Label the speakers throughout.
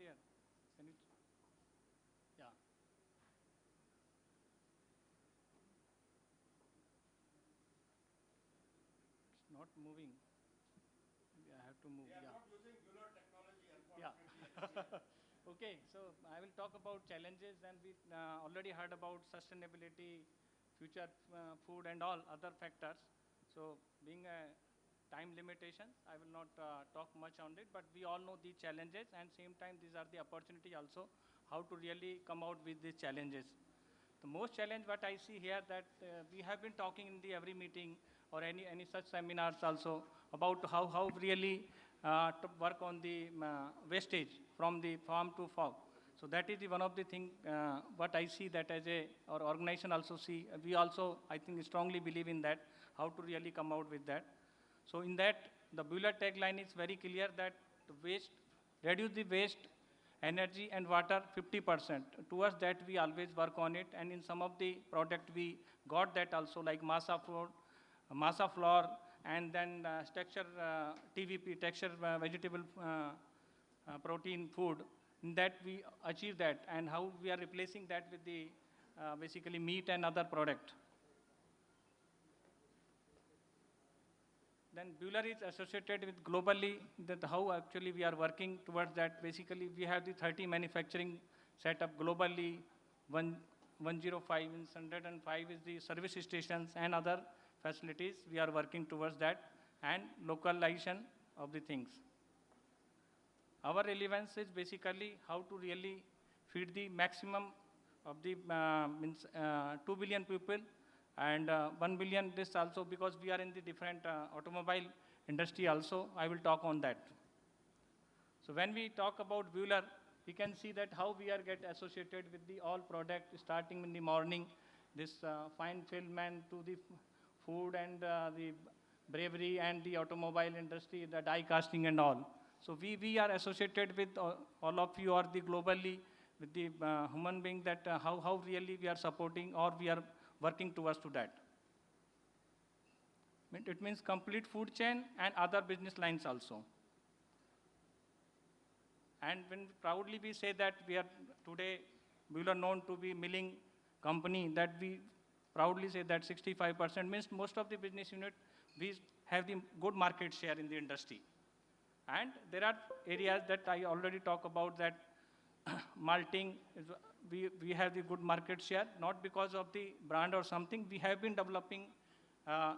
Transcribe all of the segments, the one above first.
Speaker 1: there. Can you? Yeah. It's not moving. Maybe I have to move.
Speaker 2: We are
Speaker 1: Yeah.
Speaker 2: not using Buhler technology,
Speaker 1: Yeah.
Speaker 2: unfortunately.
Speaker 1: Okay, so I will talk about challenges, and we already heard about sustainability, future food, and all other factors. So, being a time limitations, I will not talk much on it, but we all know the challenges, and same time these are the opportunity also, how to really come out with these challenges. The most challenge what I see here that we have been talking in the every meeting or any such seminars also about how really to work on the wastage from the farm to fork. So that is the one of the thing what I see that as a our organization also see. We also I think strongly believe in that how to really come out with that. So in that the Buhler tagline is very clear that the waste reduce the waste energy and water 50%. Towards that we always work on it, and in some of the product we got that also like masa flour, and then texture TVP, texture vegetable protein food. In that we achieve that, and how we are replacing that with the basically meat and other product. Then Buhler is associated with globally that how actually we are working towards that. Basically, we have the 30 manufacturing setup globally, 105 means 105 is the service stations and other facilities. We are working towards that and localization of the things. Our relevance is basically how to really feed the maximum of the means 2 billion people and 1 billion this also because we are in the different automobile industry also. I will talk on that. So when we talk about Buhler, we can see that how we are get associated with the all product starting in the morning, this fine filament to the food and the bravery and the automobile industry, the die casting and all. So we are associated with all of you are the globally with the human being that how really we are supporting or we are working towards to that. It means complete food chain and other business lines also. And when proudly we say that we are today, we are known to be milling company, that we proudly say that 65% means most of the business unit, we have the good market share in the industry. And there are areas that I already talk about that malting, we have the good market share, not because of the brand or something. We have been developing uh,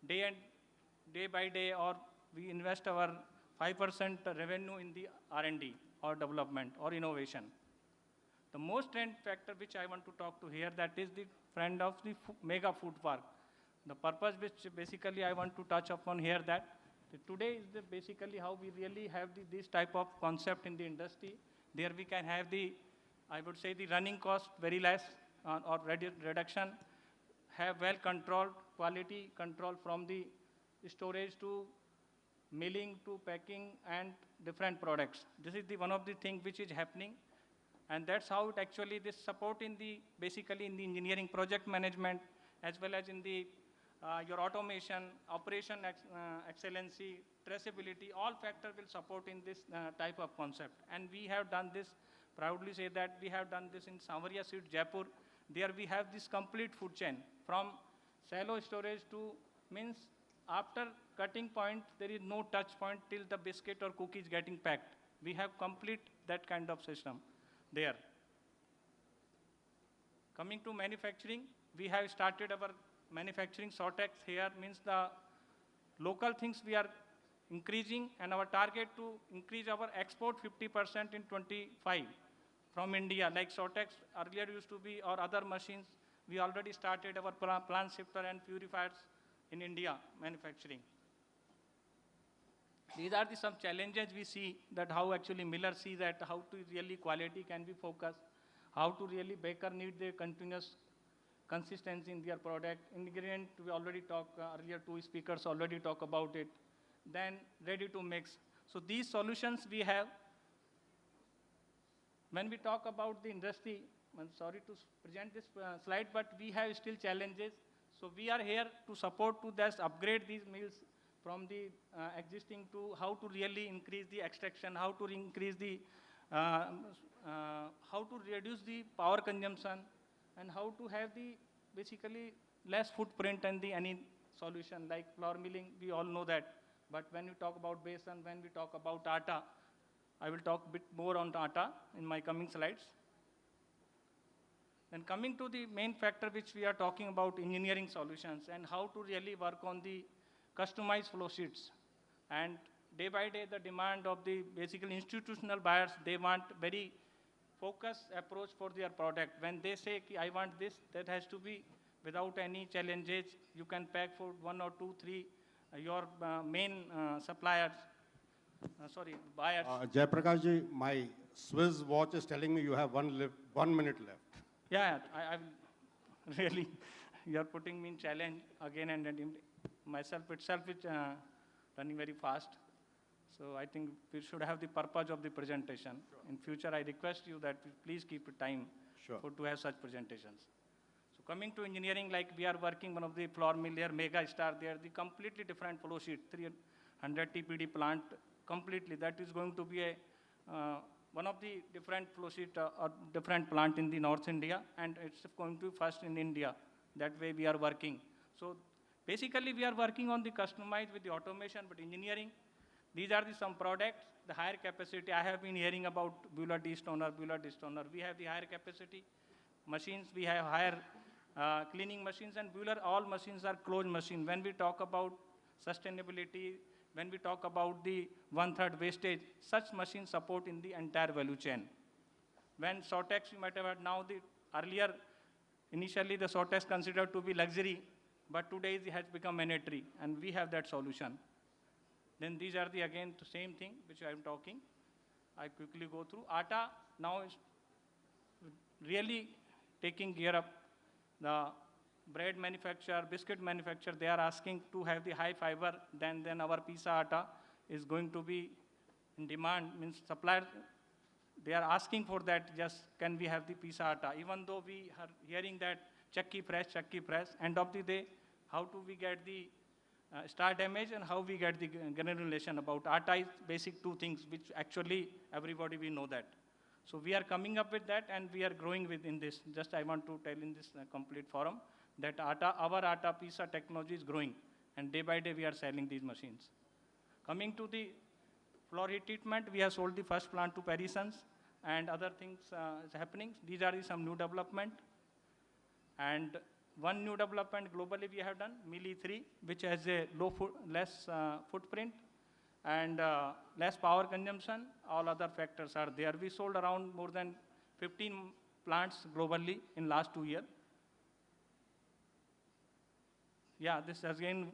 Speaker 1: day by day, or we invest our 5% revenue in the R&D or development or innovation. The most trend factor which I want to talk to here, that is the friend of the mega food park. The purpose which basically I want to touch upon here that today is the basically how we really have this type of concept in the industry. There we can have the, I would say the running cost very less or reduction, have well controlled quality control from the storage to milling to packing and different products. This is the one of the things which is happening, and that's how it actually this support in the basically in the engineering project management as well as in the your automation, operation excellency, traceability, all factor will support in this type of concept. And we have done this, proudly say that we have done this in Savaria Suite, Jaipur. There we have this complete food chain from shallow storage to means after cutting point, there is no touch point till the biscuit or cookies getting packed. We have complete that kind of system there. Coming to manufacturing, we have started our manufacturing Sortex here, means the local things we are increasing, and our target to increase our export 50% in 25 from India. Like Sortex earlier used to be, or other machines, we already started our plant shifter and purifiers in India manufacturing. These are some challenges we see that how actually Miller sees that how to really quality can be focused, how to really baker need the continuous consistency in their product. Ingredient, we already talked earlier, two speakers already talk about it. Then ready to mix. So these solutions we have. When we talk about the industry, I'm sorry to present this slide, but we have still challenges. So we are here to support to just upgrade these mills from the existing to how to really increase the extraction, how to increase the how to reduce the power consumption and how to have the basically less footprint and the any solution like flour milling, we all know that. But when you talk about besan, when we talk about atta, I will talk a bit more on atta in my coming slides. Then coming to the main factor which we are talking about, engineering solutions and how to really work on the customized flow sheets. And day by day, the demand of the basically institutional buyers, they want very focused approach for their product. When they say, I want this, that has to be without any challenges. You can pack for 1 or 2, 3, your main suppliers, buyers.
Speaker 3: Jaiprakash ji, my Swiss watch is telling me you have 1 minute left.
Speaker 1: Yeah, I really, you're putting me in challenge again and again. Myself itself is running very fast. So I think we should have the purpose of the presentation.
Speaker 3: Sure.
Speaker 1: In future, I request you that please keep time to have such presentations. So coming to engineering, like we are working one of the flour mill here, Mega Star there, the completely different flow sheet, 300 TPD plant, completely. That is going to be a one of the different flow sheet or different plant in the North India, and it's going to be first in India. That way we are working. So basically we are working on the customized with the automation, but engineering, these are the some products, the higher capacity. I have been hearing about Buhler destoner. We have the higher capacity machines, we have higher cleaning machines, and Buhler, all machines are closed machine. When we talk about sustainability, when we talk about the 1/3 wastage, such machines support in the entire value chain. When Sortex, you might have heard now, earlier, initially the Sortex considered to be luxury, but today it has become mandatory, and we have that solution. Then these are the, again, the same thing which I am talking. I quickly go through. Atta now is really taking gear up. The bread manufacturer, biscuit manufacturer, they are asking to have the high fiber, then our pizza atta is going to be in demand, means suppliers, they are asking for that, just can we have the pizza atta, even though we are hearing that chakki press, end of the day, how do we get the star damage and how we get the granulation about atta is basic two things, which actually everybody we know that. So we are coming up with that and we are growing within this. Just I want to tell in this complete forum that our atta pizza technology is growing, and day by day we are selling these machines. Coming to the floor heat treatment, we have sold the first plant to Parisons and other things is happening. These are some new development. And one new development globally we have done, Mili 3, which has a less footprint and less power consumption. All other factors are there. We sold around more than 15 plants globally in last 2 years. Yeah, this again,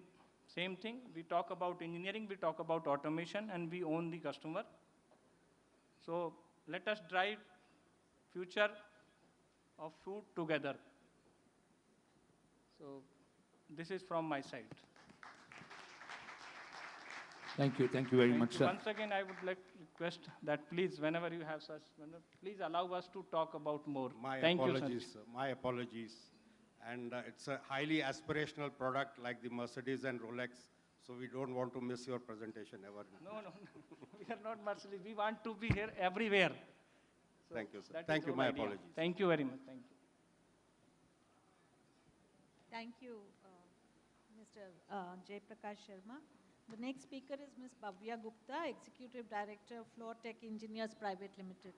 Speaker 1: same thing. We talk about engineering, we talk about automation, and we own the customer. So let us drive future of food together. So this is from my side.
Speaker 4: Thank you very much, sir.
Speaker 1: Once again, I would like to request that please, whenever you have such, please allow us to talk about more.
Speaker 3: Thank you, sir. My apologies. And it's a highly aspirational product like the Mercedes and Rolex, so we don't want to miss your presentation ever.
Speaker 1: No. We are not Mercedes. We want to be here everywhere. So
Speaker 3: thank you, sir. Thank you. My apologies.
Speaker 1: Thank you very much. Thank you.
Speaker 5: Thank you, Mr. Jaiprakash Sharma. The next speaker is Ms. Bhavya Gupta, Executive Director, Floor Tech Engineers Private Limited.